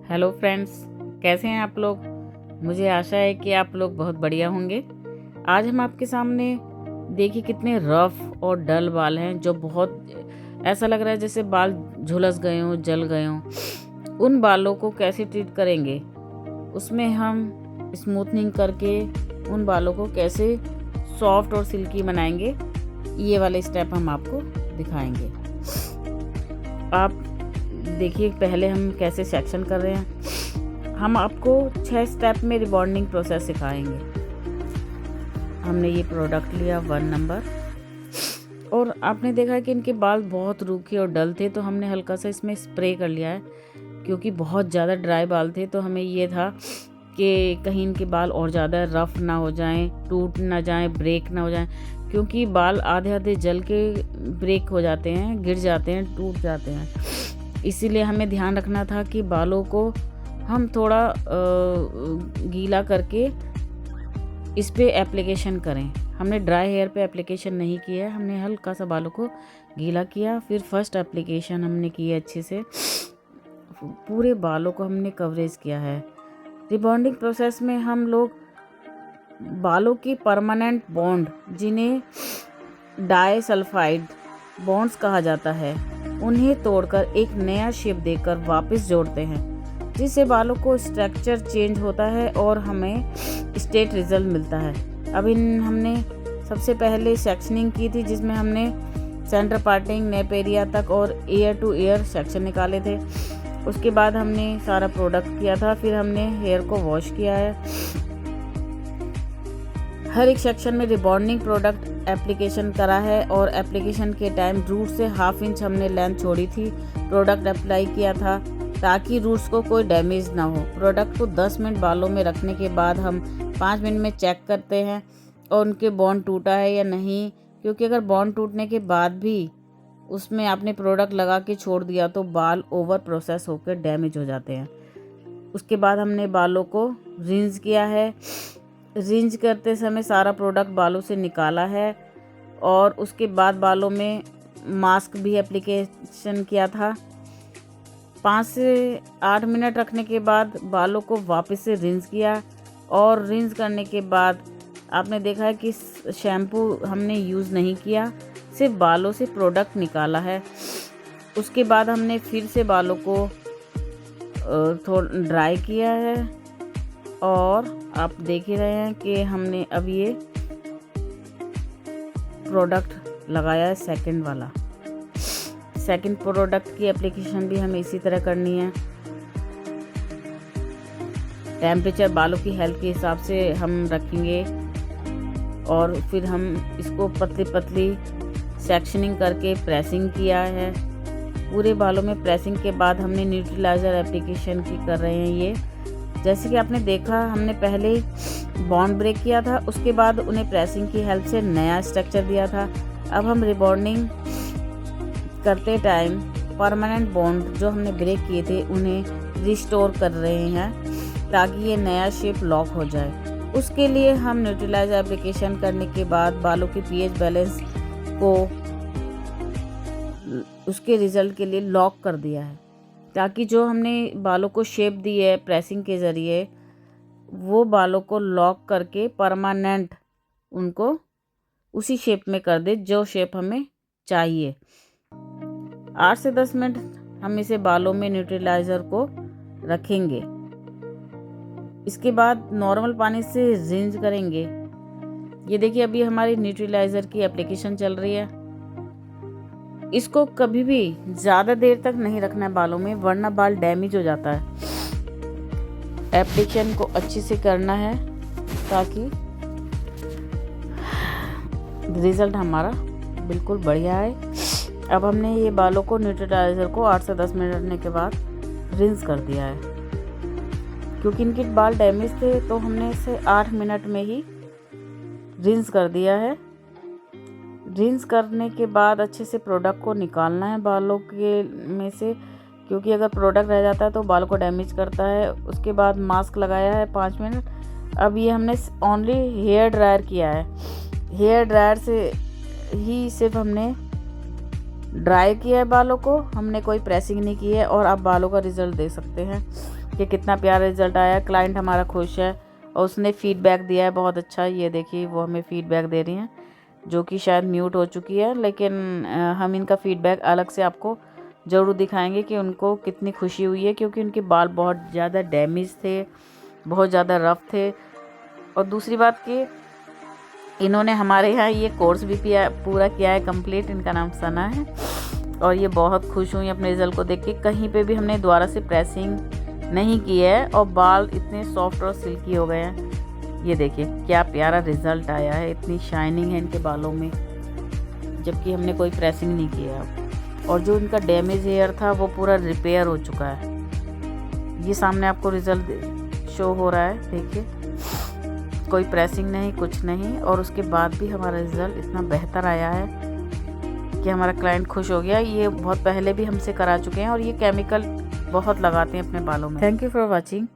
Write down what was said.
Hello friends, कैसे हैं आप लोग। मुझे आशा है कि आप लोग बहुत बढ़िया होंगे। आज हम आपके सामने देखिए कितने रफ और डल बाल हैं, जो बहुत ऐसा लग रहा है जैसे बाल झुलस गए हों, जल गए हों। उन बालों को कैसे ट्रीट करेंगे, उसमें हम स्मूथनिंग करके उन बालों को कैसे सॉफ्ट और सिल्की बनाएंगे, ये वाले स्टेप हम आपको दिखाएंगे। आप देखिए पहले हम कैसे सेक्शन कर रहे हैं। हम आपको 6 स्टेप में रिबॉन्डिंग प्रोसेस सिखाएंगे। हमने ये प्रोडक्ट लिया 1 नंबर, और आपने देखा कि इनके बाल बहुत रूखे और डल थे, तो हमने हल्का सा इसमें स्प्रे कर लिया है। क्योंकि बहुत ज़्यादा ड्राई बाल थे, तो हमें ये था कि कहीं इनके बाल और ज़्यादा रफ ना हो जाएं, टूट ना जाएं, ब्रेक ना हो जाएं। क्योंकि बाल आधे आधे जल के ब्रेक हो जाते हैं, गिर जाते हैं, टूट जाते हैं। इसीलिए हमें ध्यान रखना था कि बालों को हम थोड़ा गीला करके इस पे एप्लीकेशन करें। हमने ड्राई हेयर पे एप्लीकेशन नहीं किया है, हमने हल्का सा बालों को गीला किया, फिर फर्स्ट एप्लीकेशन हमने की है अच्छे से। पूरे बालों को हमने कवरेज किया है। रिबॉन्डिंग प्रोसेस में हम लोग बालों की परमानेंट बॉन्ड, जिन्हें डाई सल्फाइड बॉन्ड्स कहा जाता है, उन्हें तोड़कर एक नया शेप देकर वापस जोड़ते हैं, जिससे बालों को स्ट्रक्चर चेंज होता है और हमें स्ट्रेट रिजल्ट मिलता है। अब हमने सबसे पहले सेक्शनिंग की थी, जिसमें हमने सेंटर पार्टिंग, नेप एरिया तक और ईयर टू ईयर सेक्शन निकाले थे। उसके बाद हमने सारा प्रोडक्ट किया था, फिर हमने हेयर को वॉश किया है। हर एक सेक्शन में रिबॉन्डिंग प्रोडक्ट एप्लीकेशन करा है, और एप्लीकेशन के टाइम रूट से 1/2 इंच हमने लेंथ छोड़ी थी। प्रोडक्ट अप्लाई किया था ताकि रूट्स को कोई डैमेज ना हो। प्रोडक्ट को 10 मिनट बालों में रखने के बाद हम 5 मिनट में चेक करते हैं और उनके बॉन्ड टूटा है या नहीं। क्योंकि अगर बॉन्ड टूटने के बाद भी उसमें आपने प्रोडक्ट लगा के छोड़ दिया तो बाल ओवर प्रोसेस होकर डैमेज हो जाते हैं। उसके बाद हमने बालों को रिंस किया है। रिंज करते समय सारा प्रोडक्ट बालों से निकाला है, और उसके बाद बालों में मास्क भी एप्लीकेशन किया था। 5 से 8 मिनट रखने के बाद बालों को वापस से रिंस किया, और रिंस करने के बाद आपने देखा है कि शैम्पू हमने यूज़ नहीं किया, सिर्फ बालों से प्रोडक्ट निकाला है। उसके बाद हमने फिर से बालों को थोड़ा ड्राई किया है, और आप देख ही रहे हैं कि हमने अब ये प्रोडक्ट लगाया है सेकंड वाला। सेकंड प्रोडक्ट की एप्लीकेशन भी हमें इसी तरह करनी है। टेम्परेचर बालों की हेल्थ के हिसाब से हम रखेंगे, और फिर हम इसको पतली पतली सेक्शनिंग करके प्रेसिंग किया है। पूरे बालों में प्रेसिंग के बाद हमने न्यूट्रलाइजर एप्लीकेशन की कर रहे हैं। ये जैसे कि आपने देखा, हमने पहले बॉन्ड ब्रेक किया था, उसके बाद उन्हें प्रेसिंग की हेल्प से नया स्ट्रक्चर दिया था। अब हम रिबॉन्डिंग करते टाइम परमानेंट बॉन्ड जो हमने ब्रेक किए थे उन्हें रिस्टोर कर रहे हैं, ताकि ये नया शेप लॉक हो जाए। उसके लिए हम न्यूट्रलाइजर एप्लीकेशन करने के बाद बालों के पीएच बैलेंस को उसके रिजल्ट के लिए लॉक कर दिया है, ताकि जो हमने बालों को शेप दी है प्रेसिंग के ज़रिए, वो बालों को लॉक करके परमानेंट उनको उसी शेप में कर दे जो शेप हमें चाहिए। 8 से 10 मिनट हम इसे बालों में न्यूट्रलाइज़र को रखेंगे। इसके बाद नॉर्मल पानी से रिंस करेंगे। ये देखिए अभी हमारी न्यूट्रलाइज़र की एप्लीकेशन चल रही है। इसको कभी भी ज़्यादा देर तक नहीं रखना है बालों में, वरना बाल डैमेज हो जाता है। एप्लीकेशन को अच्छे से करना है ताकि रिज़ल्ट हमारा बिल्कुल बढ़िया है। अब हमने ये बालों को न्यूट्रलाइज़र को 8 से 10 मिनट रखने के बाद रिंस कर दिया है। क्योंकि इनके बाल डैमेज थे, तो हमने इसे 8 मिनट में ही रिंस कर दिया है। रिंस करने के बाद अच्छे से प्रोडक्ट को निकालना है बालों के में से, क्योंकि अगर प्रोडक्ट रह जाता है तो बालों को डैमेज करता है। उसके बाद मास्क लगाया है 5 मिनट। अब ये हमने ओनली हेयर ड्रायर किया है। हेयर ड्रायर से ही सिर्फ हमने ड्राई किया है बालों को, हमने कोई प्रेसिंग नहीं की है, और आप बालों का रिजल्ट देख सकते हैं। कि कितना प्यारा रिज़ल्ट आया। क्लाइंट हमारा खुश है और उसने फ़ीडबैक दिया है बहुत अच्छा। ये देखिए वो हमें फ़ीडबैक दे रही हैं, जो कि शायद म्यूट हो चुकी है, लेकिन हम इनका फ़ीडबैक अलग से आपको ज़रूर दिखाएंगे कि उनको कितनी खुशी हुई है, क्योंकि उनके बाल बहुत ज़्यादा डैमेज थे, बहुत ज़्यादा रफ़ थे। और दूसरी बात कि इन्होंने हमारे यहाँ ये कोर्स भी पूरा किया है कंप्लीट। इनका नाम सना है और ये बहुत खुश हुई अपने रिज़ल्ट को देख के। कहीं पे भी हमने दोबारा से प्रेसिंग नहीं की है और बाल इतने सॉफ्ट और सिल्की हो गए हैं। ये देखिए क्या प्यारा रिज़ल्ट आया है, इतनी शाइनिंग है इनके बालों में, जबकि हमने कोई प्रेसिंग नहीं किया है। और जो इनका डैमेज हेयर था वो पूरा रिपेयर हो चुका है। ये सामने आपको रिज़ल्ट शो हो रहा है, देखिए कोई प्रेसिंग नहीं, कुछ नहीं। और उसके बाद भी हमारा रिज़ल्ट इतना बेहतर आया है कि हमारा क्लाइंट खुश हो गया। ये बहुत पहले भी हमसे करा चुके हैं और ये केमिकल बहुत लगाते हैं अपने बालों में। Thank you for watching.